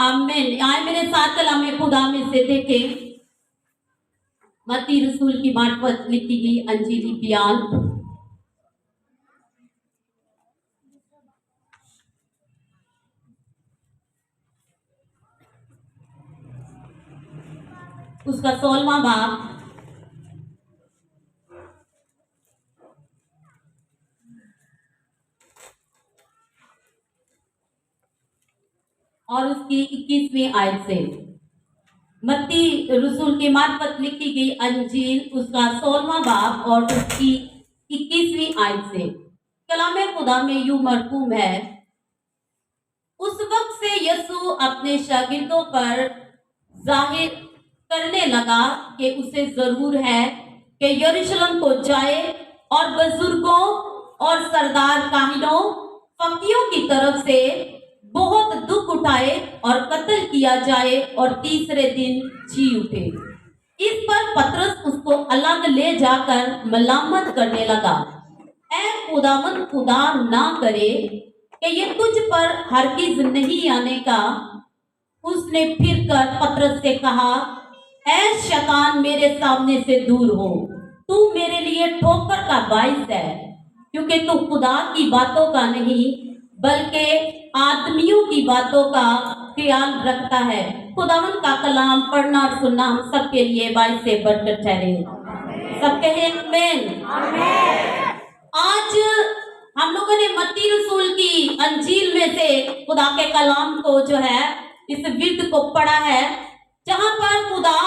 आमीन। आए मेरे साथ कलाम खुदा में से देखें मत्ती रसूल की मार्फत लिखी गई अंजीली बयान, उसका 16वां बाब और उसकी 21वीं आयत से। मत्ती रसूल की मार्फत लिखी गई अंजील उसका 16वां बाब और उसकी 21वीं आयत से। कलाम खुदा में यूं मरकूम है, उस वक्त से यीशु अपने शागिर्दों पर जाहिर करने लगा कि उसे जरूर है कि यरूशलेम को जाए और बुजुर्गों और सरदार काहिनों फकीरों की तरफ से बहुत दुख उठाए और कत्ल किया जाए और तीसरे दिन जी उठे। इस पर पतरस उसको अलग ले जाकर मलामत करने लगा, ऐ खुदावंद, खुदा ना करे कि ये तुझ पर हरगिज नहीं आने का। उसने फिर कर पतरस से कहा, ऐ शैतान, मेरे सामने से दूर हो, तू मेरे लिए ठोकर का बाइस है, क्योंकि तू खुदा की बातों का नहीं बल्कि आदमियों की बातों का ख्याल रखता है। खुदावन का कलाम पढ़ना और सुनना हम सबके लिए बाइस से बढ़कर ठहरे। सब कहे आमीन। आज हम लोगों ने मत्ती रसूल की अंजील में से खुदा के कलाम को जो है इस विद को पढ़ा है, जहां पर खुदा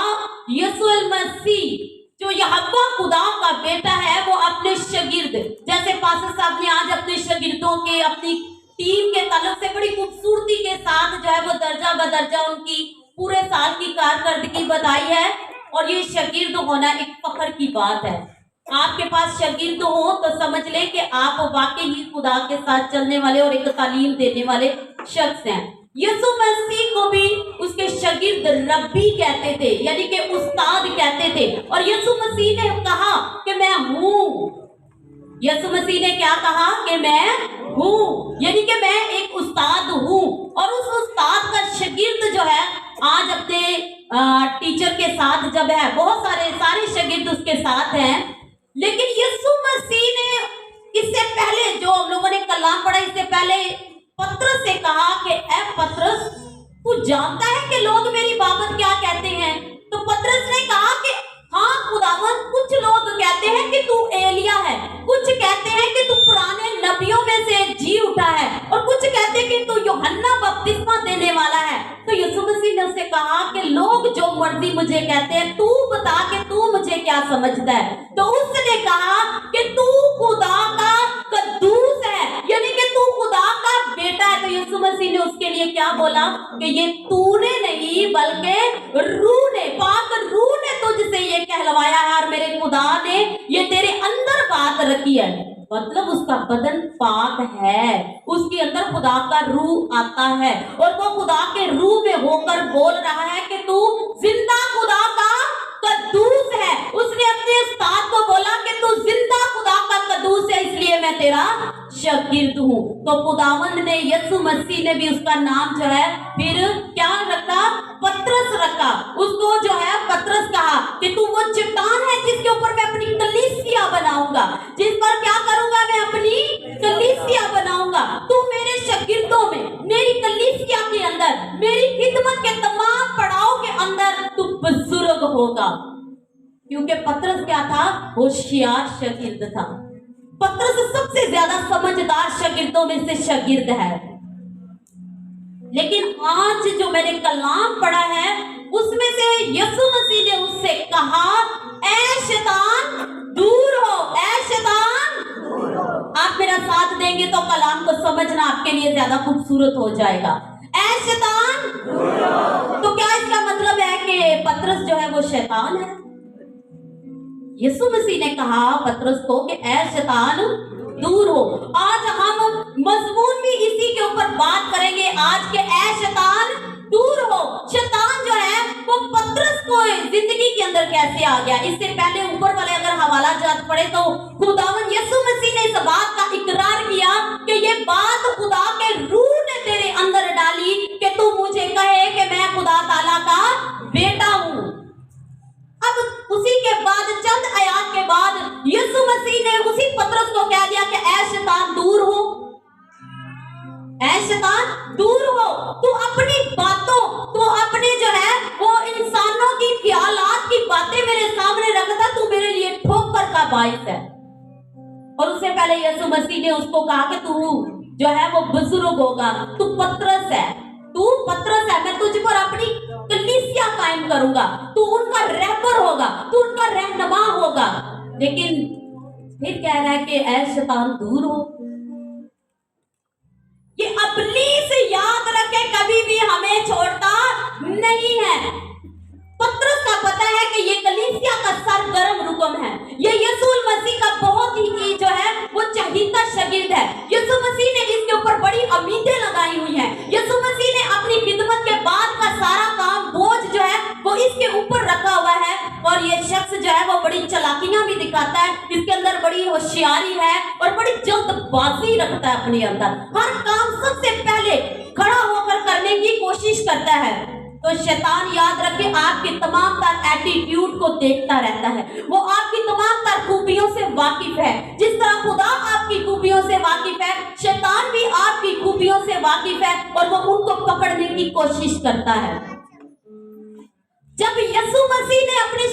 यीशु मसीह जो यहोवा खुदा का बेटा है वो अपने शागिर्द, जैसे पास्टर साहब ने आज अपने शागिर्दों के अपनी टीम के ताल्लुक से बड़ी खूबसूरती के साथ जो है वो दर्जा बदर्जा उनकी पूरे साल की कारकर्दगी बताई है। और ये शागिर्द होना एक फख्र की बात है। आपके पास शागिर्द हो तो समझ लें कि आप वाकई ही खुदा के साथ चलने वाले और एक तालीम देने वाले शख्स हैं। यीशु मसीह को भी उसके शागिर्द रब्बी कहते थे, यानी कि उस्ताद कहते थे। और यीशु मसीह ने कहा कि मैं हूँ। यीशु मसीह ने क्या कहा कि मैं हूँ, यानी कि मैं एक उस्ताद हूँ। और उस उस्ताद का शागिर्द जो है आज अपने टीचर के साथ जब है, बहुत सारे शागिर्द उसके साथ हैं, लेकिन यीशु मसीह ने इससे पहले जो हम लोगों ने कलाम पढ़ा, इससे पहले पतरस से कहा कि ऐ पतरस, तू जानता है कि लोग मेरी बाबत क्या कहते हैं? तो पतरस ने कहा कि हाँ खुदावन, कुछ लोग कहते हैं कि तू एलिया है, कुछ कहते हैं कि तू पुराने नबियों में से जी उठा है, और कुछ कहते हैं कि तू यूहन्ना बपतिस्मा देने वाला है। तो यीशु मसीह ने उससे कहा कि लोग जो मर्जी मुझे कहते हैं, तू बता कि तू मुझे क्या समझता है। तो उसने कहा कि तू खुदा का कद्दूस है, यानी कि तू खुदा का बेटा है। तो यीशु मसीह ने उसके लिए क्या बोला कि ये तूने नहीं बल्कि रूह ने, पाक रूह ने तुझसे ये कहलवाया है, और मेरे खुदा ने ये तेरे अंदर बात रखी है। मतलब उसका बदन पाक है, उसके अंदर खुदा का रूह आता है, और वो खुदा के रूह में होकर बोल रहा है कि तू जिंदा खुदा का कद्दूस है। उसने अपने उस्ताद को बोला कि तू जिंदा खुदा का कद्दूस है, इसलिए मैं तेरा शागिर्द हूँ। तो खुदावंद ने, यीशु मसीह ने भी उसका नाम जो है फिर क्या रखा? पतरस रखा। उसको जो है पतरस कहा कि तू वो चट्टान है जिसके ऊपर मैं अपनी कलीसिया बनाऊंगा, जिस पर क्या करूंगा? मैं अपनी कलीसिया बनाऊंगा। तू मेरे शागिर्दों में, मेरी कलीसिया के अंदर, मेरी खिदमत के तमाम पड़ाव के अंदर तू बुजुर्ग होगा। क्योंकि पतरस क्या था? होशियार शागिर्द था। पतरस सबसे ज्यादा समझदार शागिर्दों में से शागिर्द है। लेकिन आज जो मैंने कलाम पढ़ा है उसमें से यीशु मसीह ने उससे कहा, ऐ शैतान दूर हो, ऐ शैतान। आप मेरा साथ देंगे तो कलाम को समझना आपके लिए ज्यादा खूबसूरत हो जाएगा। ऐ शैतान। तो क्या इसका मतलब है कि पतरस जो है वो शैतान है? यीशु मसीह ने कहा पतरस को कि ऐ शैतान दूर हो। आज हम मजमून भी इसी के ऊपर बात करेंगे आज के ऐ शैतान दूर हो। शैतान जो है वो पतरस को जिंदगी के अंदर कैसे आ गया? इससे पहले ऊपर वाले अगर हवाला जात पढ़े तो खुदावन यीशु मसीह ने इस बात का इकरार किया कि ये बात खुदा के रूह ने तेरे अंदर डाली कि तू मुझे कहे शैतान दूर हो, तू अपनी बातों, तू अपने जो है वो इंसानों की ख्यालात की बातें मेरे सामने रखता, तू मेरे लिए ठोकर का बाइस है। और उससे पहले यीशु मसीह ने उसको कहा कि तू जो है वो बुजुर्ग होगा, तू पतरस है, तू पतरस है, मैं तुझ पर अपनी कलीसिया कायम करूंगा, तू उनका रहबर होगा, तू उनका रहनुमा होगा। लेकिन फिर कह रहा है कि ऐ शैतान दूर हो। ये इब्लीस याद रखे कभी भी हमें छोड़ता नहीं है। पतरस का पता है कि ये कलीसिया का सरगर्म रुकम है, ये यीशु मसीह का बहुत ही जो है वो चहीता शागिर्द है। यीशु मसीह ने इसके ऊपर बड़ी उम्मीदें लगाई हुई हैं। यीशु मसीह ने अपनी खिदमत के बाद का सारा काम बोझ जो है वो इसके ऊपर रखा हुआ है। और ये शख्स जो है वो बड़ी चालाकियां भी दिखाता है, इसके अंदर बड़ी होशियारी है और बड़ी जल्दबाजी रखता है अपने अंदर। हर काम सबसे पहले खड़ा होकर करने की कोशिश करता है। तो शैतान याद रखे आपके तमाम तर एटीट्यूड को देखता रहता है, वो आपकी तमाम तर खूबियों से वाकिफ है। जिस तरह खुदा आपकी खूबियों से वाकिफ है, शैतान भी आपकी खूबियों से वाकिफ है और वो उनको पकड़ने की कोशिश करता है। जब यीशु मसीह ने अपने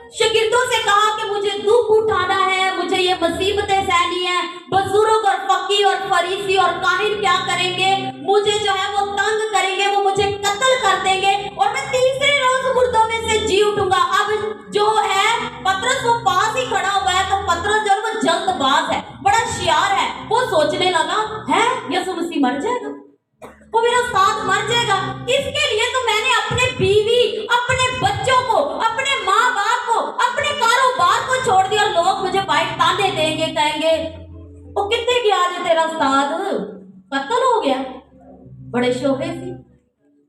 शागिर्दों से कहा कि मुझे दुख उठाना है, मुझे ये मुसीबतें सहनी है, बुजुर्ग और फकीर और फरीसी और काहिन क्या करेंगे, मुझे जो है वो तंग करेंगे, वो मुझे कत्ल कर देंगे और मैं तीसरे रोज मुर्दों में से जी उठूंगा। अब जो है पतरस वो पास ही खड़ा हुआ है, तो पतरस जो है वो जल्दबाज है, बड़ा होशियार है। वो सोचने लगा है यीशु मसीह मर जाएगा, वो मेरा साथ मर जाएगा, इसके लिए तो मैंने अपने बीवी, अपने बच्चों को, अपने माँ बाप को, अपने कारोबार को छोड़ दिया। लोग मुझे बाइक ताने देंगे, कहेंगे वो कितने गया आज तेरा साथ, कत्ल हो गया, बड़े शोभे थी।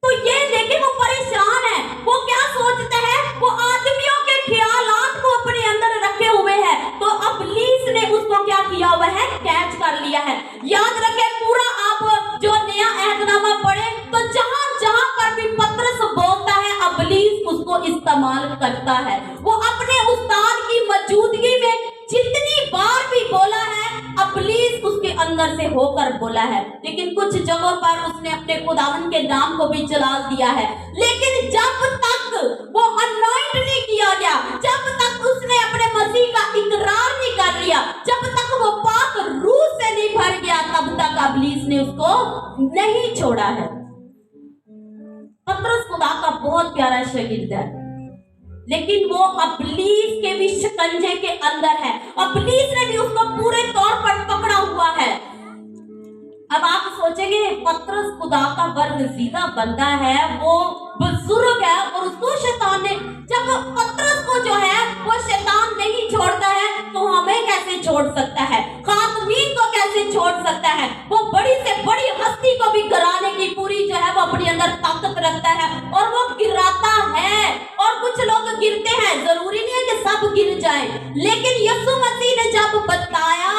तो ये देखे वो परेशान है, वो क्या सोचते हैं, वो आदमियों के ख्यालात को अपने अंदर रखे हुए है। तो इब्लीस ने उसको क्या किया हुआ है, कैच कर लिया है। याद रखे पूरा आप जो नया अहदनामा पढ़े तो जहां जहां पर भी पतरस बोलता है इब्लीस उसको इस्तेमाल करता है। वो अपने उस्ताद की मौजूदगी में जितनी बार भी बोला है इब्लीस उसके अंदर से होकर बोला है। लेकिन कुछ जगहों पर उसने अपने खुदावन के नाम को भी जलाल दिया है। लेकिन जब तक वो अनॉइंट नहीं किया गया, जब तक उसने अपने मसीह का इकरार नहीं कर लिया, जब तक वो पाक रूह से नहीं भर गया, तब तक इब्लीस ने उसको नहीं छोड़ा है। पतरस खुदा का बहुत प्यारा शागिर्द है, लेकिन वो इब्लीस के भी शिकंजे के अंदर है। इब्लीस ने भी उसको पूरे तौर पर पकड़ा हुआ है। अब आप सोचेंगे पतरस खुदा का बरगजीदा बंदा है, वो बुजुर्ग है और उसको शैतान ने, जब पतरस को जो है वो शैतान नहीं छोड़ता है तो हमें कैसे छोड़ सकता है, खातमीन को कैसे छोड़ सकता है। वो बड़ी से बड़ी हस्ती को भी गिराने की पूरी जो है वो अपने अंदर ताकत रखता है और वो गिराता है। और कुछ लोग गिरते हैं, जरूरी नहीं है कि सब गिर जाए, लेकिन यीशु मसीह ने जब बताया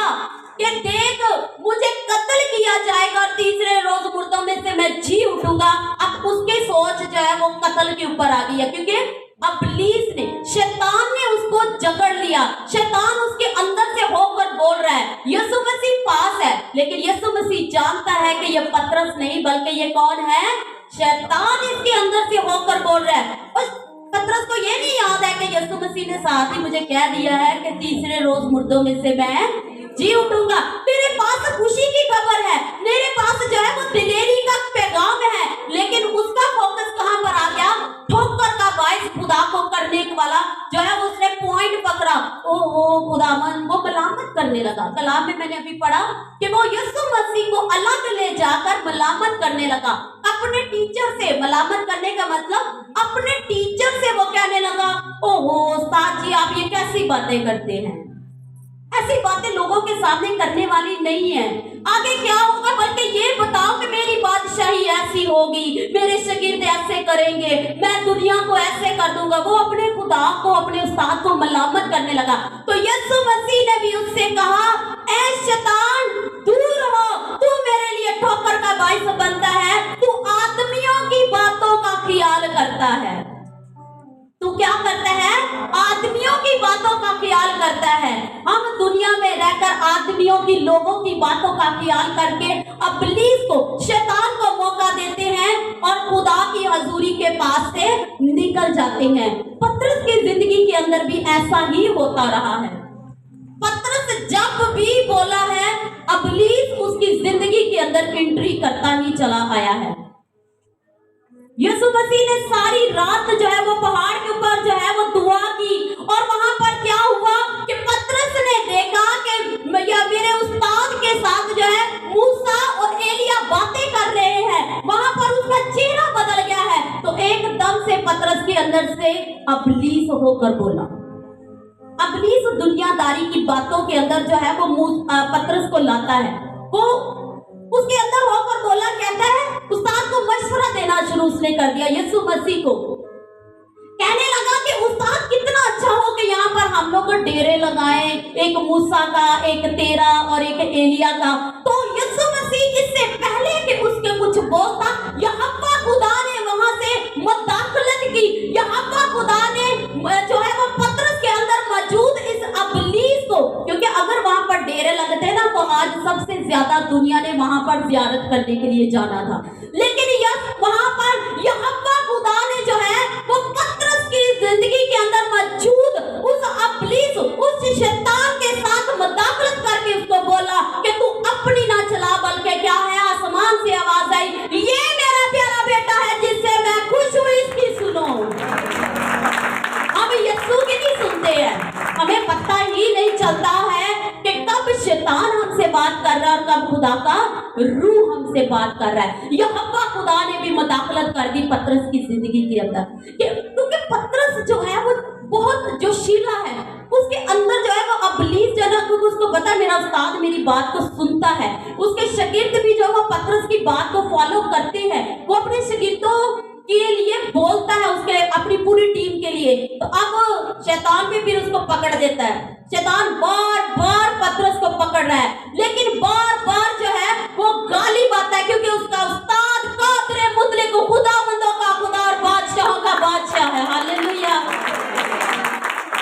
कि देख मुझे कत्ल किया जाएगा और तीसरे रोज मुर्दों में से मैं जी उठूंगा, अब उसकी सोच जो है वो कत्ल के ऊपर आ गई है। क्योंकि इब्लीस ने, शैतान ने उसको जकड़ लिया, शैतान उसके अंदर से होकर बोल रहा है। यीशु मसीह पास है, लेकिन यीशु मसीह जानता है कि ये पतरस नहीं बल्कि ये कौन है, शैतान इसके अंदर से होकर बोल रहा है। और पतरस को ये नहीं याद है कि यीशु मसीह ने साथ ही मुझे कह दिया है कि तीसरे रोज मुर्दों में से मैं जी उठूंगा। मेरे पास खुशी की खबर है, मेरे पास जो है वो दिलेरी का पैगाम है, लेकिन उसका फोकस कहां पर आ गया, ठोकर का बाइस खुदा को करने वाला जो है उसने पॉइंट पकड़ा। ओहो खुदावन, वो मलामत करने लगा। कलाम में मैंने अभी पढ़ा कि वो यीशु मसीह को अलग ले जाकर मलामत करने लगा। अपने टीचर से मलामत करने का मतलब अपने टीचर से वो कहने लगा, ओहो उस्ताद जी आप ये कैसी बातें करते हैं, ऐसी बातें लोगों के सामने करने वाली नहीं है। आगे क्या होगा, बल्कि ये बताओ कि मेरी बादशाही ऐसी होगी, मेरे शागिर्द ऐसे करेंगे, मैं दुनिया को ऐसे कर दूंगा। वो अपने खुदा को, अपने उस्ताद को मलामत करने लगा। तो यीशु मसीह ने भी उससे कहा, ऐ शैतान दूर हो, तू मेरे लिए ठोकर का बाइस बनता है, तू आदमियों की बातों का ख्याल करता है। तू क्या करता है, आदमियों की की बातों का ख्याल करता है। हम दुनिया में रहकर आदमियों की, लोगों की बातों का ख्याल करके इब्लीस को, शैतान को मौका देते हैं और खुदा की हजूरी के पास से निकल जाते हैं। पतरस की जिंदगी के अंदर भी ऐसा ही होता रहा है। पतरस जब भी बोला है, इब्लीस उसकी जिंदगी के अंदर एंट्री करता ही चला आया है। यीशु मसीह ने सारी रात जो है वो पहाड़ के ऊपर जो है वो दुआ की, और वहां पर क्या हुआ कि पतरस ने देखा कि या मेरे उस्ताद के साथ जो है मूसा और एलिया बातें कर रहे हैं। वहां पर उसका चेहरा बदल गया है। तो एकदम से पतरस के अंदर से इब्लीस होकर बोला। इब्लीस दुनियादारी की बातों के अंदर जो है वो पतरस को लाता है। वो उसके अंदर होकर बोला, कहता है, उस्ताद को मशवरा देना शुरू उसने कर दिया यीशु मसीह को। कहने लगा कि उस्ताद कितना अच्छा हो कि यहाँ पर हम लोग डेरे लगाए, एक मूसा का, एक तेरा और एक एलिया का। तो यीशु मसीह इससे पहले कि उसके कुछ बोलता, यहोवा खुदा ने वहां से मुदाखलत की। यहोवा खुदा ने जो है वो पतरस के अंदर मौजूद इस इब्लीस को, क्योंकि अगर वहां पर डेरे लगते ना तो आज सबसे ज्यादा दुनिया ने वहां पर जियारत करने के लिए जाना था। लेकिन वहां पर यहोवा खुदा ने जो है वो पतरस की जिंदगी के अंदर मौजूद उस इब्लीस, उस शैतान के साथ मुदाखलत करके उसको बोला कि तू अपनी ना चला, बल्कि क्या है, आसमान से आवाज आई, ये मेरा प्यारा बेटा है जिससे मैं खुश हूं, इसकी सुनो। हम यीशु की नहीं सुनते हैं। हमें पता ही नहीं चलता है कि कब शैतान हमसे बात कर रहा है और कब खुदा का रूह हमसे बात कर रहा है। यहोवा खुदा ने भी मुदाखलत कर दी पतरस की जिंदगी के अंदर, क्योंकि पतरस जो है वो बहुत जोशीला है। उसके अंदर जो है वो इब्लीस जो है ना, क्योंकि उसको पता है मेरा उस्ताद मेरी बात को सुनता है। उसके शागिर्द भी जो है वो पतरस की बात को फॉलो करते हैं। वो अपने शागिर्दों के लिए बोलता है, उसके अपनी पूरी टीम के लिए। तो अब शैतान भी फिर उसको पकड़ देता है। शैतान बार बार पतरस को पकड़ रहा है, लेकिन बार बार जो है वो गाली पाता है, क्योंकि उसका उस्ताद कादरे मुतलक खुदावंदों का खुदा और बादशाहों का बादशाह है। हालेलुया।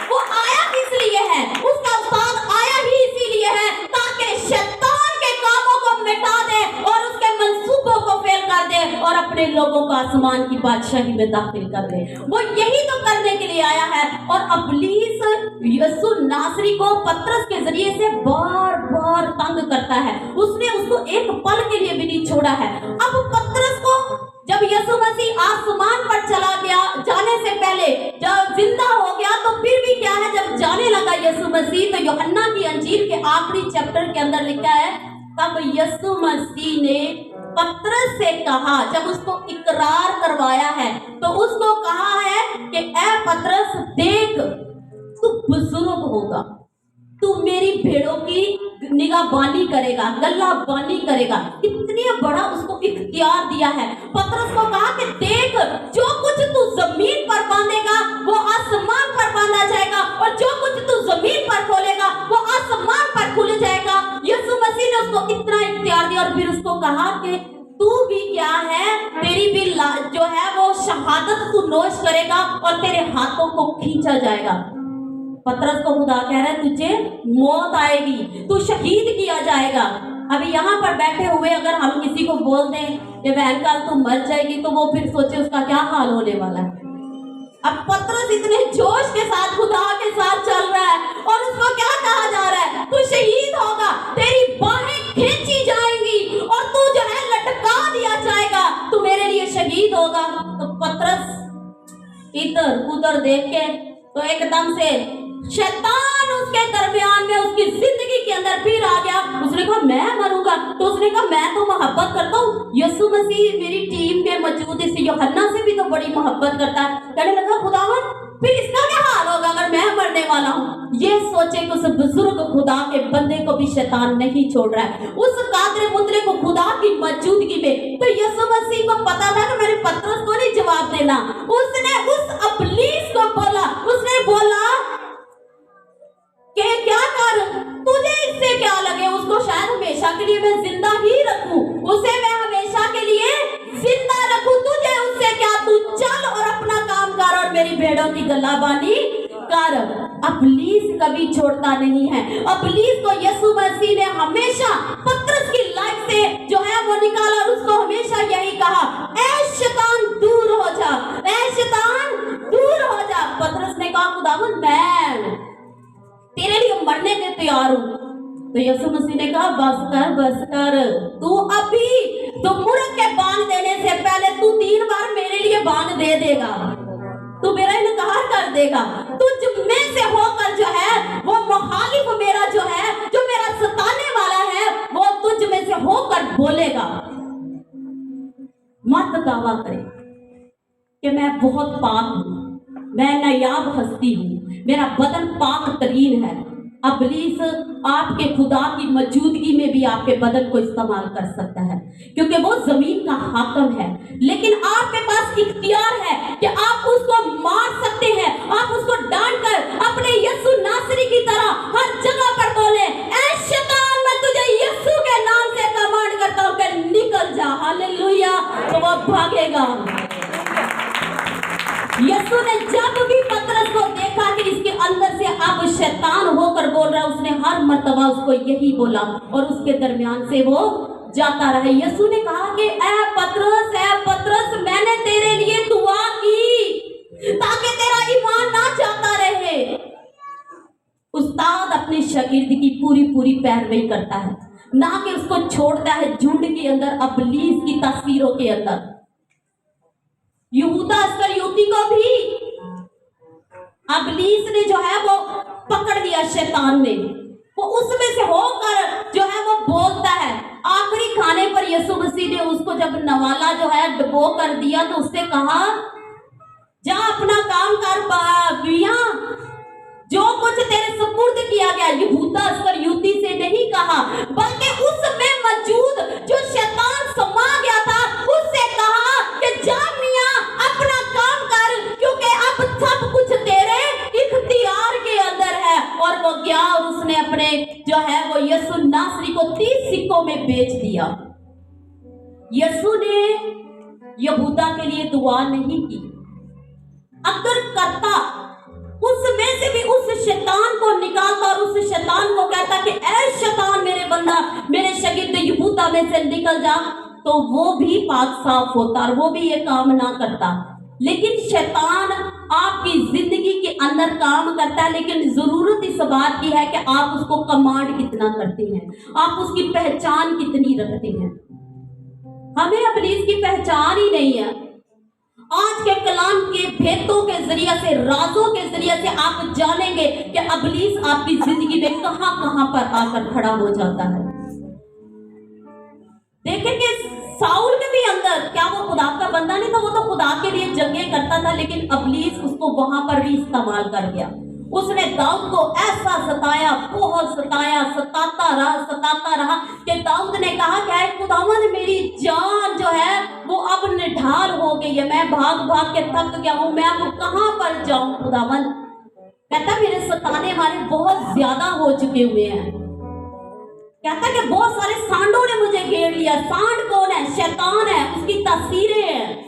वो आया किस लिए है? उसका उस्ताद आया ही इसीलिए है ताकि शैतान के कामों को मिटा दे और उसके मंसूबों को फेल कर दे और अपने लोगों को आसमान की बादशाही में दाखिल कर दे। वो यही तो करने के लिए आया है। और इब्लीस यीशु नासरी को पतरस के जरिए से बार बार तंग करता है। उसने उसको एक पल के लिए भी नहीं छोड़ा है। अब पतरस को जब यीशु मसीह आसमान पर चला गया, जाने से पहले जब जिंदा हो गया, तो फिर भी क्या है, जब जाने लगा यीशु मसीह, तो यूहन्ना की अंजील के आखिरी चैप्टर के अंदर लिखा है, तब यीशु मसीह ने पतरस से कहा, जब उसको इकरार करवाया है, तो उसको कहा है कि ऐ पतरस, देख तू बुजुर्ग होगा, तू मेरी भेड़ों की निगाहबानी करेगा, गल्लाबानी करेगा। इतनी बड़ा उसको इख्तियार दिया है। पतरस को कहा कि देख, जो कुछ तू जमीन पर बांधेगा वो आसमान पर बांधा जाएगा, और जो कुछ तू जमीन पर खोलेगा वो आसमान पर खुल जाएगा। यीशु मसीह ने उसको इतना इख्तियार दिया, और फिर उसको कहा कि तू भी क्या है, तेरी भी जो है वो शहादत तू नोश करेगा और तेरे हाथों को खींचा जाएगा। पतरस को खुदा कह रहा है, तुझे मौत आएगी, तू शहीद किया जाएगा। अभी यहाँ पर बैठे हुए अगर हम किसी को बोल दें कि बहन कल तू मर जाएगी, तो वो फिर सोचे उसका क्या हाल होने वाला है। अब पतरस इतने जोश के साथ खुदा के साथ चल रहा है, और उसको क्या कहा जा रहा है, तू शहीद होगा, तेरी बाहें खींची जाएंगी और तू जो है लटका दिया जाएगा, तू मेरे लिए शहीद होगा। तो पतरस इधर उधर देख के तो एकदम से शैतान उसके दरमियान में, उसकी जिंदगी के अंदर फिर आ गया। उसने कहा मैं मरूंगा, तो उसने कहा मैं तो मोहब्बत करता हूँ, यीशु मसीह मेरी टीम में मौजूद इस यूहन्ना से भी तो बड़ी मोहब्बत करता है। कहने लगा खुदावन, फिर इसका क्या हाल होगा अगर मैं मरने वाला हूँ। ये सोचे कि उस बुजुर्ग खुदा के बंदे को भी शैतान नहीं छोड़ रहा है, उस कादरे मुतले को खुदा की मौजूदगी में। तो यीशु मसीह को पता था कि मैंने पतरस को नहीं जवाब देना। उसने उस इब्लीस को बोला, उसने बोला कि क्या कर, तुझे इससे क्या लगे, उसको शायद हमेशा के लिए मैं जिंदा ही रखूं, उसे मैं हमेशा के लिए जिंदा रखूं, तुझे उससे क्या, तू चल और अपना काम कर और मेरी भेड़ों की गल्लाबानी कर। अब इब्लीस कभी छोड़ता नहीं है। इब्लीस को यीशु मसीह ने हमेशा पतरस की लाइफ से जो है वो निकाला और उसको हमेशा यही कहा, ऐ शैतान दूर हो जा, ऐ शैतान दूर हो जा। पतरस ने कहा, खुदावंद मैं तेरे लिए मरने के तैयार हूं। तो यीशु मसीह ने कहा, बस कर, तू अभी तो मूर्ख के बांध देने से पहले तू 3 बार मेरे लिए बांध दे देगा, तू मेरा इनकार कर देगा, तुझ में से होकर जो है वो मुखालिफ मेरा जो है, जो मेरा सताने वाला है, वो तुझ में से होकर बोलेगा। मत दावा करे कि मैं बहुत पाक हूं, मैं नायाब हस्ती हूं, मेरा बदन पाक तरीन है। इब्लीस आपके खुदा की मौजूदगी में भी आपके बदन को इस्तेमाल कर सकता है, क्योंकि वो जमीन का हाकिम है। लेकिन आपके पास इख्तियार है कि आप उसको मार सकते हैं, आप उसको डांट कर अपने यीशु नासरी की तरह हर जगह पर बोले, ऐ शैतान मैं तुझे यीशु के नाम से कमांड करता हूं कि निकल जा। हालेलुया। तो वो भागेगा। यीशु ने जब भी पतरस को देखा कि इसके अंदर से अब शैतान होकर बोल रहा है, उसने हर मर्तबा उसको यही बोला और उसके दरमियान से वो जाता रहा। यीशु ने कहा कि ऐ पतरस मैंने तेरे लिए दुआ की ताकि तेरा ईमान ना जाता रहे। उस्ताद अपने शागिर्द की पूरी पैरवी करता है, ना कि उसको छोड़ता है झुंड के अंदर इब्लीस की तस्वीरों के अंदर। यहूदा इस्करियोती को भी इब्लीस ने जो है वो पकड़ लिया, शैतान ने। वो उसमें से होकर जो है वो बोलता है। आखिरी खाने पर यीशु मसीह ने उसको जब नवाला जो है डुबो कर दिया तो उससे कहा, जा अपना काम कर बिया, जो कुछ तेरे सुपुर्द किया गया। यहूदा इस्करियोती से नहीं कहा, बल्कि उसमें मौजूद जो शैतान समा गया था उससे कहा कि जा मियां अपना काम कर, क्योंकि अब सब कुछ तेरे इख्तियार के अंदर है। और वो गया और उसने अपने जो है वो यीशु नासरी को 30 सिक्कों में बेच दिया। यीशु ने यहूदा के लिए दुआ नहीं की। अगर करता उसमें से भी उस शैतान को निकालता और उस शैतान को कहता कि ऐ शैतान मेरे बंदा, मेरे शागिर्द यहूदा में से निकल जा, तो वो भी पाक साफ होता और वो भी ये काम ना करता। लेकिन शैतान आपकी जिंदगी के अंदर काम करता है, लेकिन जरूरत इस बात की है कि आप उसको कमांड कितना करते हैं, आप उसकी पहचान कितनी रखते हैं। हमें इब्लीस की पहचान ही नहीं है। आज के कलाम के भेदों के जरिए से, राजों के जरिए से आप जानेंगे कि इब्लीस आपकी जिंदगी में कहां कहां पर आकर खड़ा हो जाता है। देखेंगे साउल के भी अंदर, क्या वो खुदा का बंदा नहीं था, वो तो खुदा के लिए जंगें करता था, लेकिन इब्लीस उसको वहां पर भी इस्तेमाल कर गया। उसने दाऊद को ऐसा सताया, बहुत सताया, सताता रहा कि दाऊद ने कहा कि खुदावंद मेरी जान जो है वो अब निढाल हो गई है, मैं भाग भाग के थक गया हूं, मैं अब कहां पर जाऊं खुदावंद। कहता मेरे सताने वाले बहुत ज्यादा हो चुके हुए हैं। कहता कि बहुत सारे सांडों ने मुझे घेर लिया। सांड कौन है? शैतान है, उसकी तस्वीरें हैं।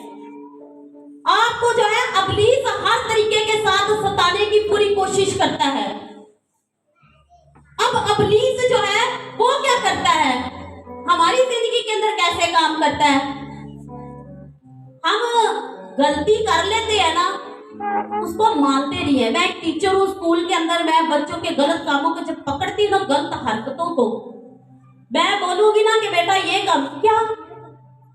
आपको जो है इब्लीस हर तरीके के साथ सताने की पूरी कोशिश करता है। अब इब्लीस जो है वो क्या करता है, हमारी जिंदगी के अंदर कैसे काम करता है? हम गलती कर लेते हैं ना, उसको मानते नहीं है। मैं एक टीचर हूँ, स्कूल के अंदर मैं बच्चों के गलत कामों को जब पकड़ती हूँ ना, गलत हरकतों को, मैं बोलूंगी ना कि बेटा ये काम क्या,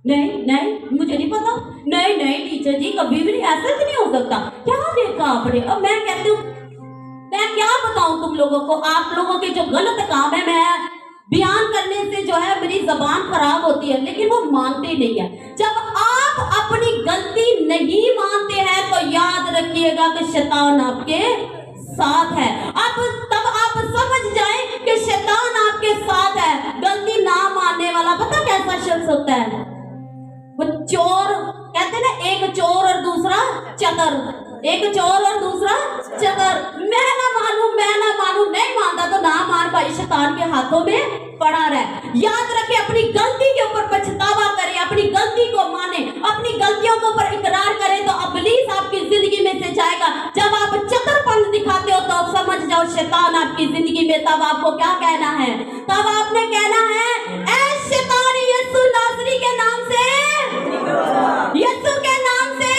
नहीं मुझे नहीं पता, नहीं टीचर जी कभी भी नहीं, ऐसा तो नहीं हो सकता, क्या देखा आपने। अब मैं कहती हूँ मैं क्या बताऊं तुम लोगों को, आप लोगों के जो गलत काम है मैं बयान करने से जो है मेरी जबान खराब होती है, लेकिन वो मानते नहीं है। जब आप अपनी गलती नहीं मानते हैं तो याद रखिएगा कि शैतान आपके साथ है। अब तब आप समझ जाएं कि शैतान आपके साथ है। गलती ना मानने वाला पता कैसा शख्स होता है? वो चोर, कहते ना एक चोर और दूसरा चतर, एक चोर और दूसरा चतर। मैं ना मानू, नहीं मानता तो ना मान भाई, शैतान के हाथों में पड़ा रहे। याद रखे, अपनी गलती के ऊपर पछतावा करें, अपनी गलती को माने, अपनी गलतियों के ऊपर इकरार करें तो इब्लीस आपकी जिंदगी में से जाएगा। जब आप चतुरपन दिखाते हो तो समझ जाओ शैतान आपकी जिंदगी में। तब आपको क्या कहना है? तब आपने कहना है, ऐ शैतान यीशु नासरी के नाम से, यीशु के नाम से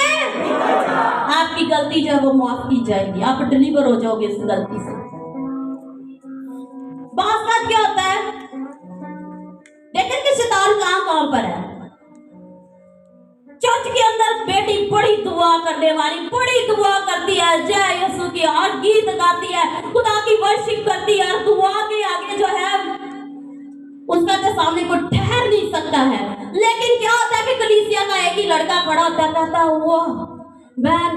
आपकी गलती जो है वो माफ की जाएगी। आप डिलीवर हो जाओगे इस गलती से। बात क्या होता है, देखें कि शैतान कहां पर है। चर्च के अंदर बेटी बड़ी दुआ करने वाली, बड़ी दुआ करती है, जय यीशु की, और गीत गाती है, खुदा की वर्शिप करती है, और दुआ के आगे जो है उसका तो सामने को ठहर नहीं सकता है। लेकिन क्या होता है कि कलीसिया का एक ही लड़का खड़ा होता है, कहता है वो बहन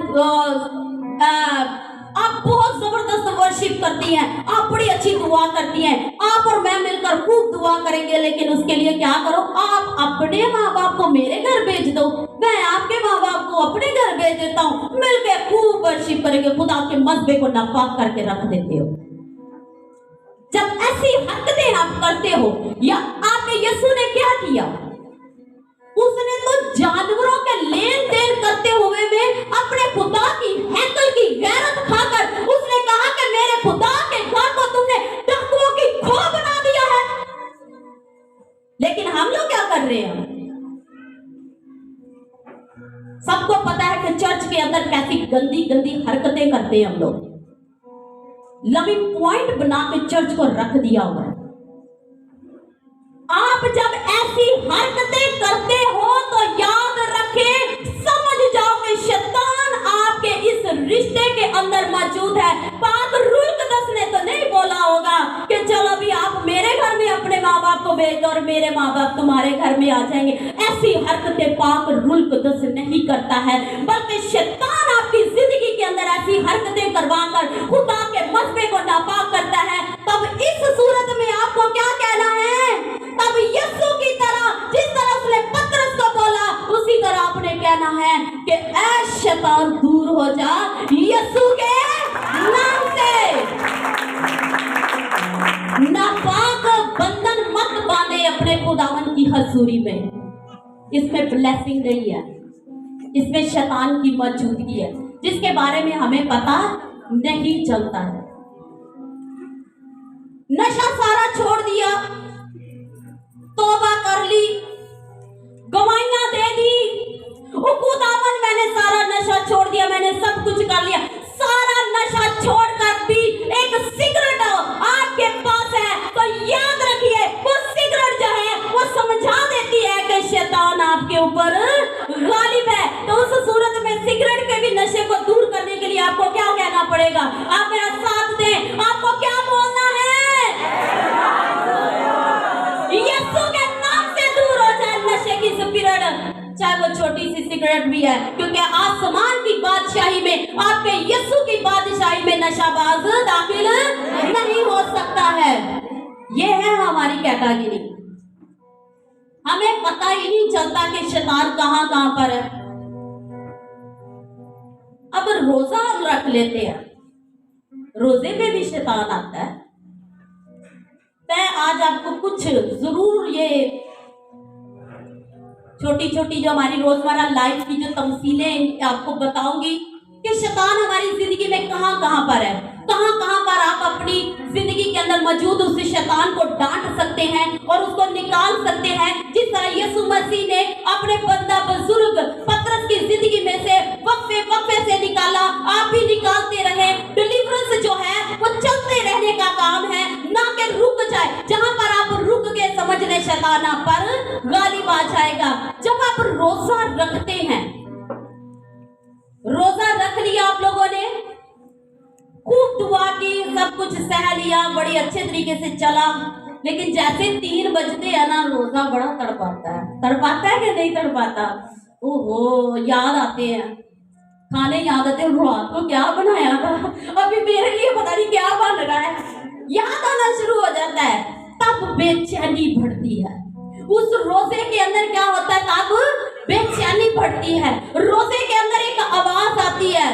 आप बहुत जबरदस्त वर्शिप करती हैं, आप बड़ी अच्छी दुआ करती हैं, आप और मैं मिलकर खूब दुआ करेंगे, लेकिन उसके लिए क्या करो, आप अपने माँ बाप को मेरे घर भेज दो, मैं आपके माँ बाप को अपने घर भेज देता हूँ, मिलकर खूब वर्शिप करेंगे। खुदा के मसबे को नापाक करके रख देते हो। जब ऐसी हरकतें आप करते हो, या आपके यीशु ने क्या किया, उसने तो जानवरों के लेन देन करते हुए में अपने खुदा की हैकल की गैरत खाकर उसने कहा कि मेरे खुदा के घर को तुमने डाकुओं की खो बना दिया है। लेकिन हम लोग क्या कर रहे हैं? सबको पता है कि चर्च के अंदर कैसी गंदी गंदी हरकतें करते हैं हम लोग। लविंग पॉइंट बना के चर्च को रख दिया हुआ है। आप जब ऐसी हरकतें करते हो तो याद रखें, समझ जाओ कि शैतान आपके इस रिश्ते के अंदर मौजूद है। पाक रूल कदस ने तो नहीं बोला होगा कि चलो अभी आप मेरे घर में अपने माँ बाप को भेज दो और मेरे माँ बाप तुम्हारे घर में आ जाएंगे। ऐसी हरकतें पाक रूल कदस नहीं करता है, बल्कि शैतान आपकी जिंदगी के अंदर ऐसी हरकतें करवाकर खुदा के मसबे को नापाक करता है। तब इस सूरत में आपको क्या कहना है? तब यीशु की तरह, जिस तरह उसने पतरस को बोला, उसी तरह आपने कहना है कि ऐ शैतान दूर हो जा यीशु के नाम से। नापाक बंधन मत बांधे अपने खुदावन की हजूरी में। इसमें ब्लेसिंग नहीं है, इसमें शैतान की मौजूदगी है, जिसके बारे में हमें पता नहीं चलता है। नशा सारा छोड़ दिया, तौबा कर ली, गवाहियां दे दी, ओ खुदावन मैंने सारा नशा छोड़ दिया, मैंने सब कुछ कर लिया, सारा नशा छोड़कर भी एक सिगरेट आपके पास है तो याद रखिए, वो सिगरेट जो है वो समझा देती है कि शैतान आपके ऊपर गालिब है। तो उस सूरत में सिगरेट के भी नशे को दूर करने के लिए आपको क्या कहना पड़ेगा? आप मेरा साथ दें, आपको क्या बोलना है? यीशु के नाम से दूर हो जाए नशे की सिगरेट, चाहे वो छोटी सी सिगरेट भी है, क्योंकि आसमान की बादशाही में, आपके यीशु की बादशाही में नशाबाज दाखिल नहीं हो सकता है। ये है हमारी कैटेगरी। हमें पता ही नहीं चलता कि शैतान कहां कहां पर है। अब रोजा हम रख लेते हैं, रोजे में भी शैतान आता है। मैं आज आपको कुछ जरूर ये छोटी छोटी जो हमारी रोजमर्रा लाइफ की जो तमसीलें आपको बताऊंगी कि शैतान हमारी जिंदगी में कहां कहां पर है, कहां कहां पर आप अपनी जिंदगी के अंदर मौजूद उस शैतान को डांट सकते हैं और उसको निकाल सकते हैं। जिस तरह यीशु मसीह ने अपने बंदा बुजुर्ग पतरस की जिंदगी में से वक्फे वक्फे से निकाला, आप भी निकालते रहे। डिलीवरेंस जो है वो चलते रहने का काम है, ना कि रुक जाए। जहां पर आप रुक गए समझ ले शैतान आप पर गालिब आ जाएगा। जब आप रोजा रखते हैं, रोजा रख लिया आप लोगों ने, खूब दुआ की, सब कुछ सह लिया, बड़ी अच्छे तरीके से चला, लेकिन जैसे 3 बजते हैं ना, रोजा बड़ा तड़पाता है। तड़पाता है कि नहीं तड़पाता? ओहो, याद आते हैं खाने, याद आते हैं रात को क्या बनाया था, अभी मेरे लिए पता नहीं क्या बन रहा है, याद आना शुरू हो जाता है। तब बेचैनी बढ़ती है। उस रोजे के अंदर क्या होता है? तब बेचैनी बढ़ती है। रोजे के अंदर एक आवाज आती है,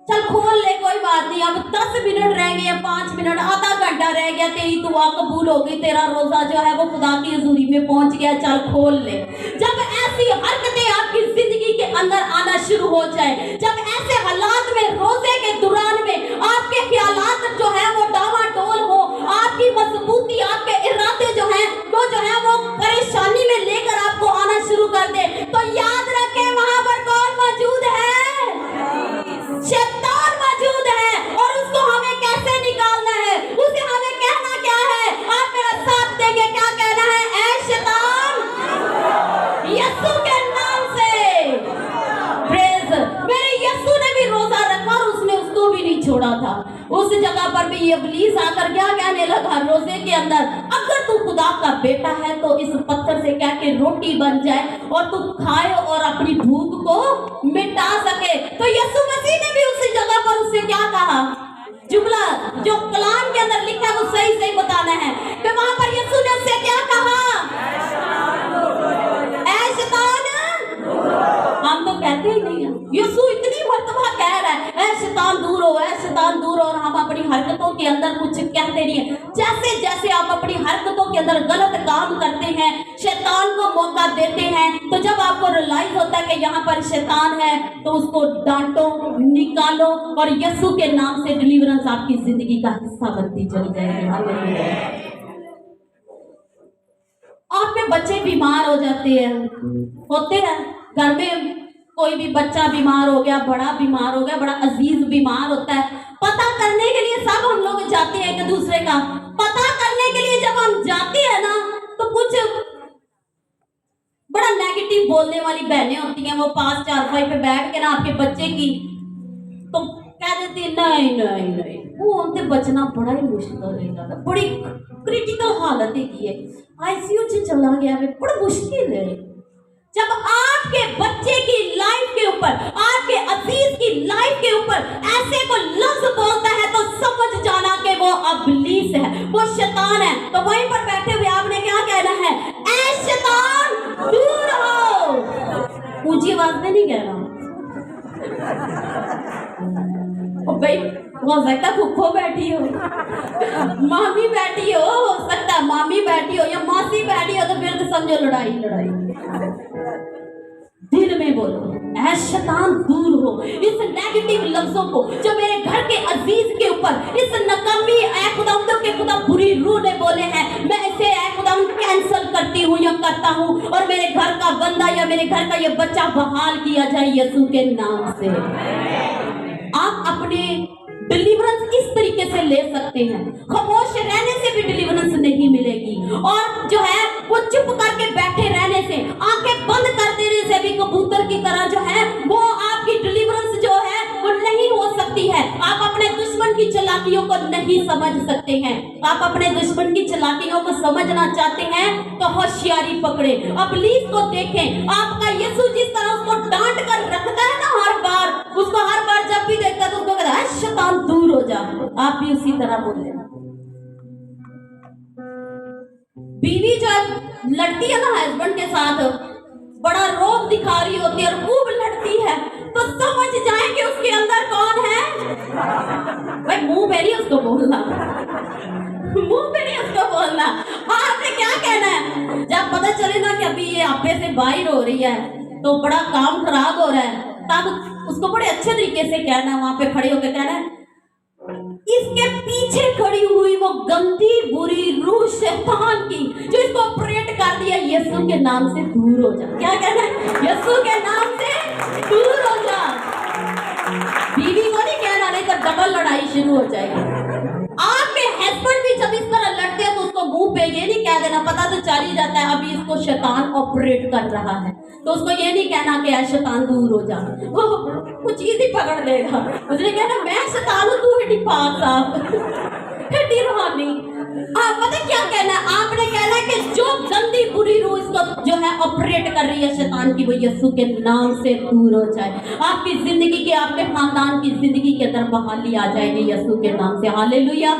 चल खोल ले, कोई बात नहीं, अब 10 मिनट रह गए, 5 मिनट, आधा घंटा रह गया, तेरी दुआ कबूल हो गई, तेरा रोजा जो है वो खुदा की हजूरी में पहुंच गया, चल खोल ले। जब ऐसी हरकतें आपकी जिंदगी के अंदर आना शुरू हो जाए, जब ऐसे हालात में, रोजे के दौरान में आपके ख्यालात जो है वो डावाडोल हो, आपकी मजबूती, आपके इरादे जो है वो परेशानी में लेकर आपको आना शुरू कर दे, तो याद रखें वहां पर कौन मौजूद है? शैतान मौजूद है। और उसको हमें कैसे निकालना है? उसे हमें कहना क्या है? आप मेरा साथ देंगे, क्या कहना है? ऐ शैतान, यीशु के नाम से प्रेज। मेरे यीशु ने भी रोजा रखा और उसने उसको भी नहीं छोड़ा था। उस जगह पर भी इब्लीस आकर क्या कहने लगा रोजे के अंदर, अगर तू खुदा का बेटा है तो इस पत्थर से क्या कि रोटी बन जाए और तू खाए और अपनी भूख को मिटा सके। तो यीशु मसीह ने भी उसी जगह पर उससे क्या कहा? जुमला जो कलाम के अंदर लिखा है वो सही सही बताना है कि वहां पर यीशु ने उससे क्या कहा? ऐ शैतान, हम तो कहते ही नहीं है। यीशु इतनी मर्तबा कह रहा है ऐ शैतान दूर हो, ऐ शैतान दूर हो, और हम अपनी हरकतों के अंदर कुछ कहते नहीं है। जैसे जैसे आप अपनी हरकतों के अंदर गलत काम करते हैं, शैतान को मौका देते हैं, तो जब आपको रियलाइज होता है कि यहाँ पर शैतान है तो उसको डांटो, निकालो और यीशु के नाम से डिलीवरेंस आपकी जिंदगी का हिस्सा बनती चली जाएगी। हालेलुया। आपके बच्चे बीमार हो जाते हैं, होते हैं घर में, कोई भी बच्चा बीमार हो गया, बड़ा बीमार हो गया, बड़ा अजीज बीमार होता है, पता करने के लिए सब हम लोग जाते हैं एक दूसरे का पता करने के लिए। जब हम जाते हैं ना तो कुछ बड़ा नेगेटिव बोलने वाली बहनें होती हैं, वो पास चारपाई पे बैठ के ना आपके बच्चे की तो कह देती है नहीं नहीं नहीं, वो उनसे बचना बड़ा ही मुश्किल हो जाता, बड़ी क्रिटिकल हालत है, आईसीयू से चला गया है, बड़ा मुश्किल है। जब आपके बच्चे की लाइफ के ऊपर, आपके अजीज की लाइफ के ऊपर ऐसे को लफ्ज बोलता है तो समझ जाना कि वो इब्लीस है, वो शैतान है। तो वहीं पर बैठे हुए आपने क्या कहना है? ऐ शैतान दूर हो। ऊंची आवाज में नहीं कहना। ओ भाई, हो सकता फुफ्फो बैठी हो, मामी बैठी हो सकता मामी बैठी हो या मासी बैठी हो, तो फिर तो समझो लड़ाई लड़ाई। दिल में बोलो ऐ शैतान दूर हो। इस नेगेटिव लफ्जों को जो मेरे घर के अजीज के ऊपर, इस नकामी ऐ खुदावंद के खुदा बुरी रूह ने बोले हैं, मैं इसे ऐ खुदावंद कैंसिल करती हूँ या करता हूँ, और मेरे घर का बंदा या मेरे घर का ये बच्चा बहाल किया जाए यीशु के नाम से। आप अपने डिलीवरेंस इस तरीके से ले सकते हैं। खामोश रहने से भी डिलीवरेंस नहीं मिलेगी, और जो है वो चुप करके बैठे रहने से, आंखें बंद कर देने से भी कबूतर की तरह जो है वो आपकी डिलीवरेंस जो है वो नहीं हो सकती है। आप अपने दुश्मन की चालाकियों को नहीं समझ सकते हैं। आप अपने दुश्मन की चालाकियों को समझना चाहते हैं तो होशियारी पकड़े, इब्लीस को देखें। आपका यीशु जिस तरह उसको डांट कर रखता है ना, हर बार उसको, हर बार जब भी देखता है तो उसको कहता है शैतान दूर हो जा। आप भी उसी तरह बोले। बीवी जब लड़ती है ना हस्बैंड के साथ, बड़ा रोब दिखा रही होती है और खूब लड़ती है, तो समझ जाए कि उसके अंदर कौन है। भाई मुंह पे नहीं उसको बोलना, मुंह पे नहीं उसको बोलना। आपने क्या कहना है? जब पता चले ना कि अभी ये आपे से बाहर हो रही है तो बड़ा काम खराब हो रहा है, तब उसको बड़े अच्छे तरीके से कहना, वहां पे खड़े होकर कहना है इसके पीछे खड़ी हुई वो गंदी बुरी रूह शैतान की जो इसको ऑपरेट कर दिया, यीशु के नाम से दूर हो जा। क्या कहना है? यीशु के नाम से दूर हो जा। बीवी को नहीं कहना, नहीं तो डबल लड़ाई शुरू हो जाएगी। आपके हस्बैंड भी जब इस तरह लड़ते हैं तो उसको मुंह पे ये नहीं कह देना, पता तो चल ही जाता है अभी इसको शैतान ऑपरेट कर रहा है, तो उसको ये नहीं कहना कि यार शैतान दूर हो जा, वो कुछ चीज ही पकड़ लेगा। उसने कहना मैं शैतान हूं, तू हिटी पाक साहब हिटी रूहानी। आप पता क्या कहना है? आपने कहना है कि जो गंदी बुरी रूह इसको जो है ऑपरेट कर रही है शैतान की, वो यीशु के नाम से दूर हो जाए। आपकी जिंदगी के, आपके खानदान की जिंदगी के अंदर बहाली आ जाएगी यीशु के नाम से। Hallelujah,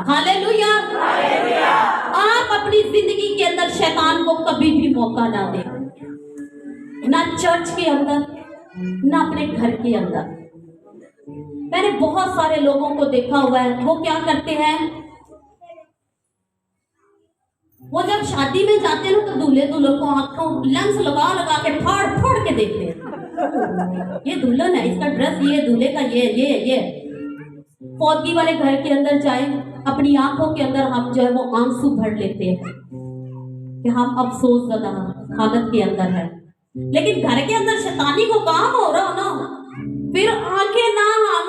hallelujah. आप अपनी जिंदगी के अंदर शैतान को कभी भी मौका ना दें, ना चर्च के अंदर, ना अपने घर के अंदर। मैंने बहुत सारे लोगों को देखा हुआ है, वो क्या करते हैं, वो जब शादी में जाते हैं ना तो दूल्हे दुल्हन को आंखों लेंस लगा लगा के फाड़ फाड़ के देखते हैं, ये दुल्हन है, इसका ड्रेस ये, दूल्हे का ये। फौजी वाले घर के अंदर जाए, अपनी आंखों के अंदर हम जो है वो आंसू भर लेते हैं कि हम अफसोस ज़दा हालत के अंदर है। लेकिन घर के अंदर शैतानी को काम हो रहा हो ना, फिर आंखें ना हम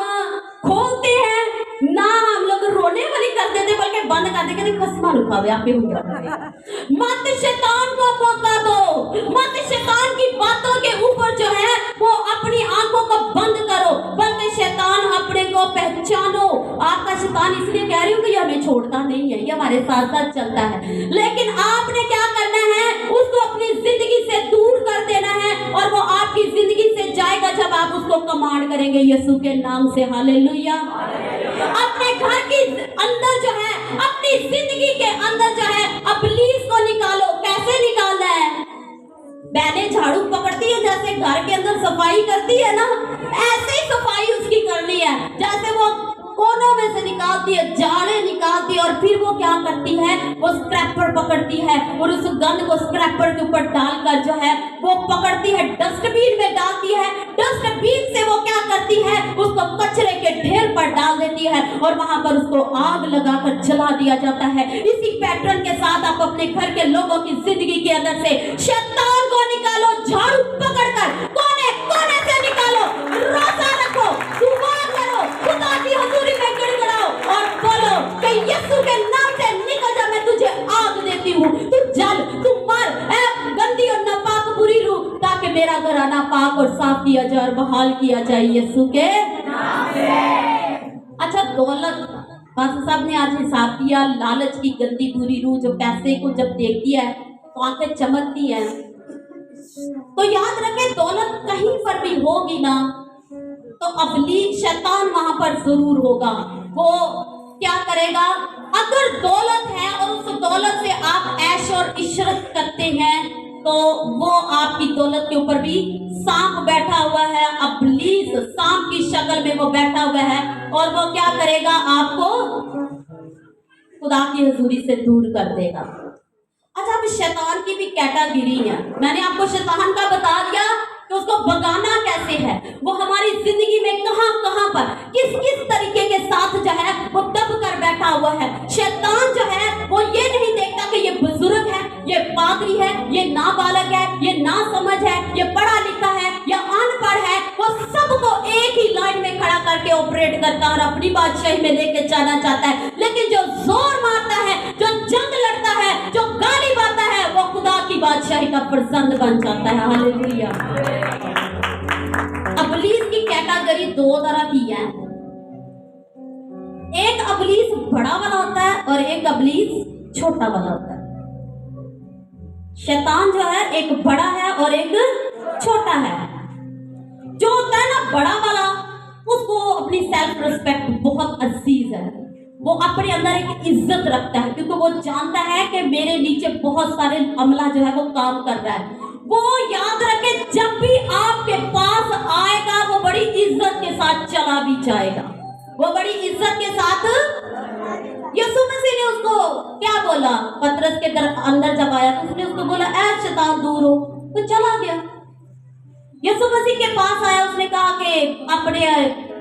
खोलते हैं ना हम लोग रोने वाली कर देते, बल्कि बंद कर देते, खसमा रुका हुआ आपके मत शैतान को मौका दो, मत शैतान की बातों के ऊपर जो है वो अपनी आंखों को बंद करो, बल्कि शैतान अपने को पहचानो। आपका शैतान इसलिए कह रही हूँ कि ये हमें छोड़ता नहीं है, ये हमारे साथ साथ चलता है, लेकिन आपने क्या करना है, उसको अपनी जिंदगी से दूर कर देना है, और वो आपकी जिंदगी से जाएगा जब आप उसको कमांड करेंगे यीशु के नाम से। हालेलुया। अपने घर की अंदर जो है, अपनी जिंदगी के अंदर जो है इब्लीस को निकालो। कैसे निकालना है? बहनें झाड़ू पकड़ती है, जैसे घर के अंदर सफाई करती है ना, ऐसे ही सफाई उसकी करनी है। जैसे वो कोनों में से निकालती है, जाड़े निकालती है, और फिर वो क्या करती है, वो स्क्रैपर पकड़ती है और उस गंद को स्क्रैपर के ऊपर डालकर जो है वो पकड़ती है, डस्टबिन में डालती है। डस्टबिन से वो क्या करती है, उसको कचरे के ढेर पर डाल देती है और वहां पर उसको आग लगाकर जला दिया जाता है। इसी पैटर्न के साथ आप अपने घर के लोगों की जिंदगी के अंदर से शैतान को निकालो, झाड़ू पकड़कर कोने कोने से निकालो, रोजा रखो, दुआ करो, खुदा की हजूरी में गिड़गिड़ाओ और बोलो कि यीशु के नाम से निकल जा, मैं तुझे आग देती हूँ, तू जल, तू मर, गंदी और नापाक बुरी रूह, ताकि मेरा घराना पाक और साफ किया जाए और बहाल किया जाए यीशु के नाम से। अच्छा, दौलत, पास्टर साहब ने आज हिसाब किया, लालच की गंदी बुरी रूह जो पैसे को जब देखती है तो आंखें चमकती है। तो याद रखें, दौलत कहीं पर भी होगी ना तो इब्लीस शैतान वहां पर जरूर होगा। वो क्या करेगा, अगर दौलत है और उस दौलत से आप ऐश और इशरत करते हैं तो वो आपकी दौलत के ऊपर भी सांप बैठा हुआ है, इब्लीस सांप की शक्ल में वो बैठा हुआ है, और वो क्या करेगा, आपको खुदा की हजूरी से दूर कर देगा। अच्छा, अब शैतान की भी कैटेगरी है, मैंने आपको शैतान का बता दिया कि उसको भगाना कैसे है, वो हमारी जिंदगी में कहां कहां पर किस किस तरीके के साथ जो है वो दब कर बैठा हुआ है। शैतान जो है वो ये नहीं देखता कि ये बुजुर्ग है, ये पादरी है, ये नाबालग है, ये नासमझ है, ये पढ़ा लिखा है या अनपढ़ है, वो सबको एक ही लाइन में खड़ा करके ऑपरेट करता है और अपनी बादशाही में लेके जाना चाहता है। लेकिन जो जोर मारता है, जो जंग लड़ता है, जो गाली मारता है, वो खुदा की बादशाही का फर्जंद बन जाता है। हालेलुया। इब्लीस की कैटेगरी दो तरह की है, एक इब्लीस बड़ा वाला होता है और एक इब्लीस छोटा वाला होता है। शैतान जो है एक बड़ा है और एक छोटा है। जो होता है ना बड़ा वाला, उसको अपनी सेल्फ रिस्पेक्ट बहुत अजीज है, वो अपने अंदर एक इज्जत रखता है, क्योंकि वो जानता है कि मेरे नीचे बहुत सारे अमला जो है वो काम कर रहा है। वो याद रखे, जब भी आपके पास आएगा वो बड़ी इज्जत के साथ चला भी जाएगा, वो बड़ी इज्जत के साथ। यीशु मसीह ने उसको क्या बोला, पतरस के अंदर जब आया तो उसने उसको बोला, ऐ शैतान दूर हो, तो चला गया। यीशु मसीह के पास आया, उसने कहा कि अपने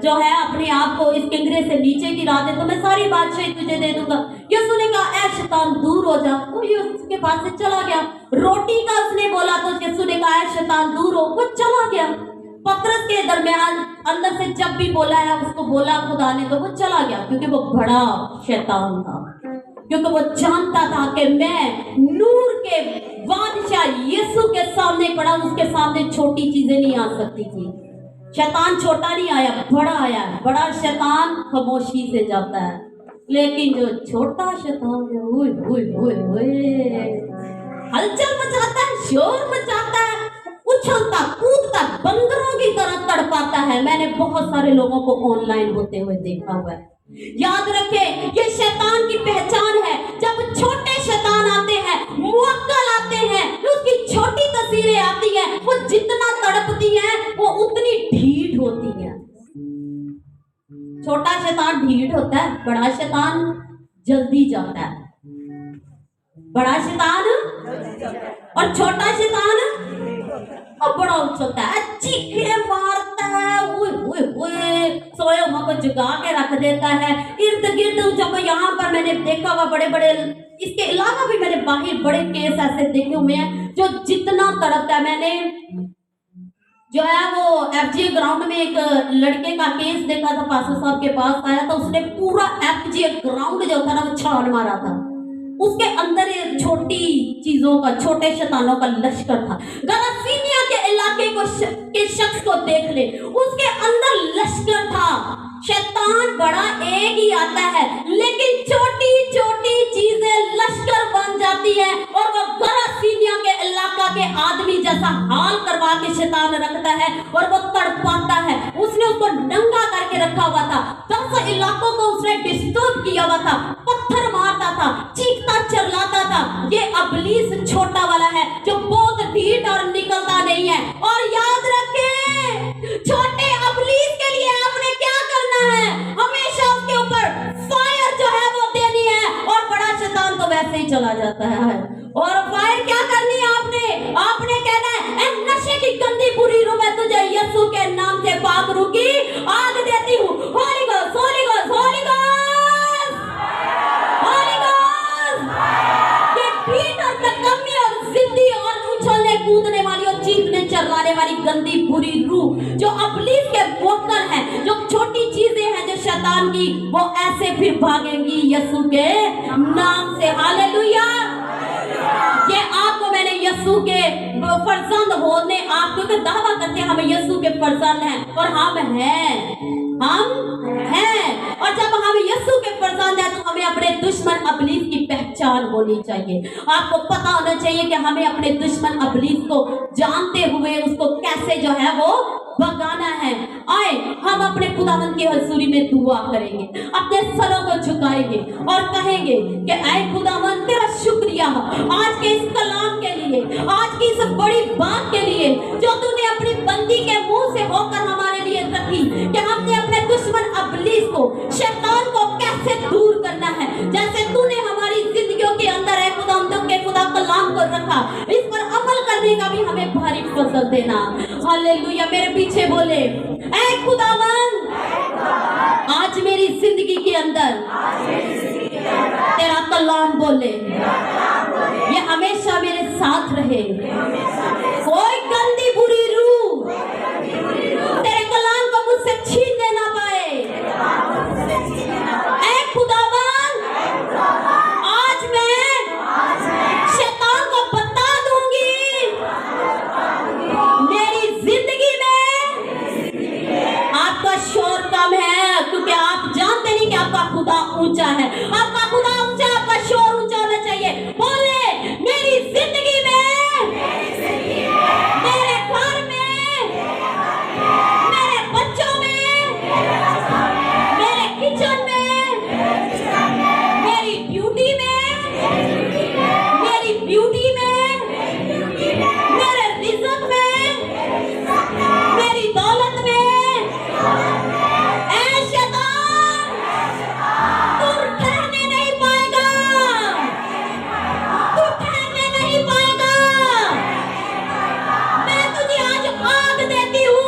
जो है अपने आप को इस किंगरे से नीचे गिरा दे तो मैं सारी बादशाही तुझे दे दूंगा। यीशु ने कहा, ऐ शैतान दूर हो जा, तो ये उसके पास से चला गया। रोटी का उसने बोला तो यीशु ने कहा, ऐ शैतान दूर हो, वो चला गया। पतरस के दरमियान अंदर से जब भी बोला है उसको बोला खुदा ने, तो वो चला गया, क्योंकि वो बड़ा शैतान था, क्योंकि वो जानता था कि मैं नूर के बादशाह यीशु के सामने पड़ा, उसके सामने छोटी चीजें नहीं आ सकती थी। शैतान छोटा नहीं आया, बड़ा आया है। बड़ा शैतान खामोशी से जाता है, लेकिन जो छोटा शैतान है हलचल मचाता है, शोर मचाता है, उछलता कूदता बंदरों की तरह तड़पाता है। मैंने बहुत सारे लोगों को ऑनलाइन होते हुए देखा हुआ है। याद रखें, ये शैतान की पहचान है। जब छोटे शैतान आते हैं, मुअक्कल आते हैं, उसकी छोटी तस्वीरें आती हैं, वो जितना तड़पती हैं वो उतनी ढीठ होती है। छोटा शैतान ढीठ होता है, बड़ा शैतान जल्दी जाता है। बड़ा शैतान और छोटा शैतान और बड़ा उछलता है, चीखे मारता है, ओए ओए ओए, सोए हुआ को जगा के रख देता है। इर्द गिर्द जब यहाँ पर मैंने देखा हुआ बड़े बड़े, इसके अलावा भी मैंने बाहर बड़े केस ऐसे देखे हुए हैं जो जितना तड़पता है। मैंने जो है वो एफजे ग्राउंड में एक लड़के का केस देखा था, पास्टर साहब के पास आया था, उसने पूरा एफजे ग्राउंड जो था ना वो छान मारा था। उसके अंदर एक छोटी चीजों का, छोटे शैतानों का लश्कर था। गरासीनिया के इलाके को के शख्स को देख ले, उसके अंदर लश्कर था। शैतान बड़ा एक ही आता है, लेकिन छोटी छोटी चीजें लश्कर बन जाती है और वो गरासीनिया के इलाका के आदमी जैसा हाल करवा के शैतान रखता है और वो तड़पाता है। उसने उसको नंगा करके रखा हुआ था, 10 इलाकों को उसने डिस्टर्ब किया हुआ था, पत्थर मारता था, चीखता चिल्लाता था। ये इब्लीस छोटा वाला है जो बहुत ढीठ और निकलता नहीं है। और याद रखें, छोटे इब्लीस के लिए आपने क्या करना है, हमेशा उसके ऊपर फायर जो है वो देनी है। और बड़ा शैतान तो वैसे ही चला जाता है। और फायर क्या करनी है आपने कहना है, ए नशे की गंदी बुरी रूह मैं तुझे यीशु के नाम से पाक रूह की आग देती हूँ। Holi ghost, Holi ghost, Holi ghost, Holi ghost. ये ढीठ और नकम्मी और जिद्दी और उछलने कूदने वाली और चीखने चिल्लाने वाली गंदी बुरी रूह जो इब्लीस के वोकर है, जो छोटी चीजें हैं जो शैतान की, वो ऐसे फिर भागेंगी यीशु के नाम से। हालेलुया। ये आपको मैंने यीशु के फर्जंद होने, आप क्योंकि दावा करते हैं हम यीशु के फर्जंद हैं, और हम हैं। और जब हम यीशु के फर्जंद हैं तो हमें अपने दुश्मन इब्लीस की पहचान होनी चाहिए। आपको पता होना चाहिए कि हमें अपने दुश्मन इब्लीस को जानते हुए उसको कैसे जो है वो भगाना है। आए हम अपने खुदावंद की हजूरी में दुआ करेंगे, अपने सरों को झुकाएंगे और कहेंगे कि ऐ खुदावंद तेरा शुक्रिया आज के इस कलाम के लिए, आज की इस बड़ी बात के लिए जो तूने अपनी बंदी के मुंह से होकर हमारे लिए रखी, कि हमने अपने दुश्मन इब्लीस को, शैतान को कैसे दूर करना है। जैसे तूने हमारी जिंदगियों के अंदर है खुदावंद के खुदा कलाम को रखा, इस पर अमल करने का भी हमें भारी फजल देना। हालेलुया। मेरे पीछे बोले, ऐ खुदावंद आज मेरी जिंदगी के अंदर तेरा कलाम बोले, ये हमेशा मेरे साथ रहे। कोई गंदी बुरी रूह तेरे कलाम को मुझसे छीनने ना पाए। ऐ खुदावंद आज मैं शैतान को बता दूंगी मेरी जिंदगी में आपका शोर कम है, क्योंकि आप जानते नहीं कि आपका खुदा ऊंचा है। आपका खुदा ऊंचा, आपका शोर ऊंचा होना चाहिए। बोले मेरी जिंदगी में, मेरे घर में, मेरे बच्चों में, मेरे किचन में, मेरी ब्यूटी में, मेरी ब्यूटी में, मेरे रिज़्क में, मेरी दौलत में, ऐ शैतान तू ठहरने नहीं पाएगा, तू ठहरने नहीं पाएगा। मैं तुझे आज आग देती हूँ,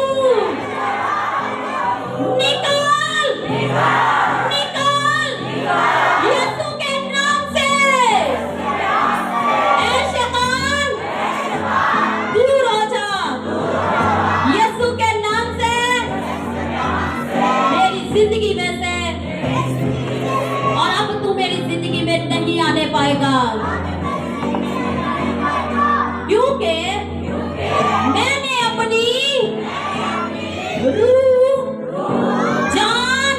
निकल, निकल यीशु के नाम से। ऐ शैतान दूर हो जा यीशु के नाम से मेरी जिंदगी में से। और अब तू मेरी जिंदगी में नहीं आने पाएगा, क्योंकि मैंने अपनी रूह, जान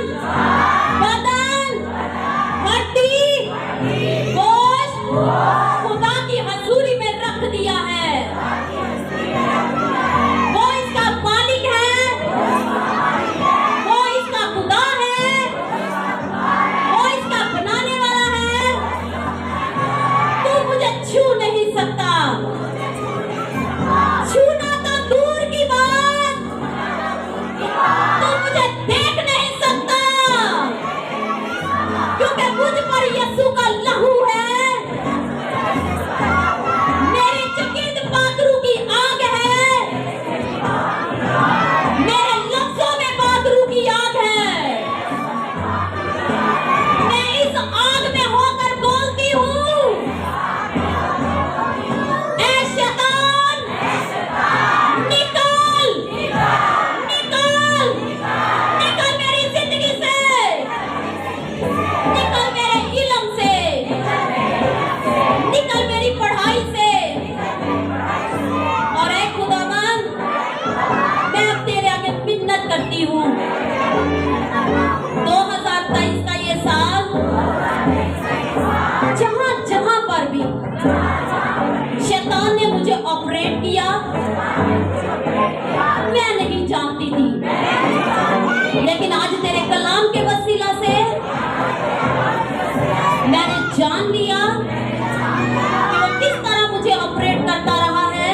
मिन्नत करती हूँ 2023 का ये साल जहाँ जहाँ पर भी शैतान ने मुझे ऑपरेट किया, मैं नहीं जानती थी, लेकिन आज तेरे कलाम के वसीला से मैंने जान लिया कि वो किस तरह मुझे ऑपरेट करता रहा है।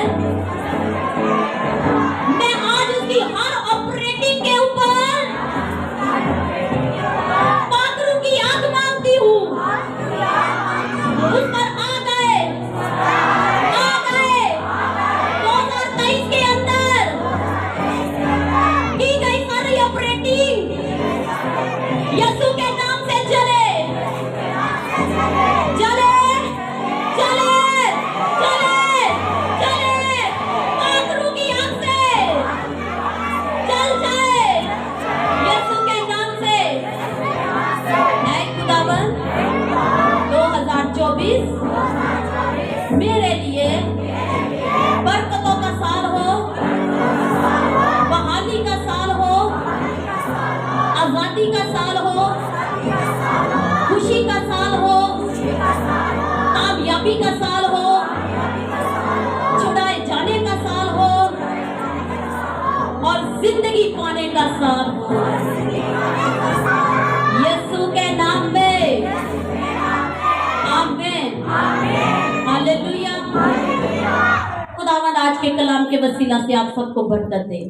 मैं आज उसकी हर ऑपरेटिंग के ऊपर पाखरू की आग मांगती हूँ, उस पर आ गए 2023 के अंदर की गई सारी ऑपरेटिंग यीशु के नाम से चले चले चले चले चले, पाखरू की आग से चल जाए यीशु के नाम से। ऐ खुदावन 2024 मेरे लिए बरकतों का साल हो, बहाली का साल हो, आजादी का साल हो, खुशी का साल हो, कामयाबी का साल हो, छुड़ाए जाने का साल हो और जिंदगी पाने का साल हो, यीशु के नाम में आमीन हालेलुया। खुदावंद आज के कलाम के वसीला से आप सबको बरकत दे।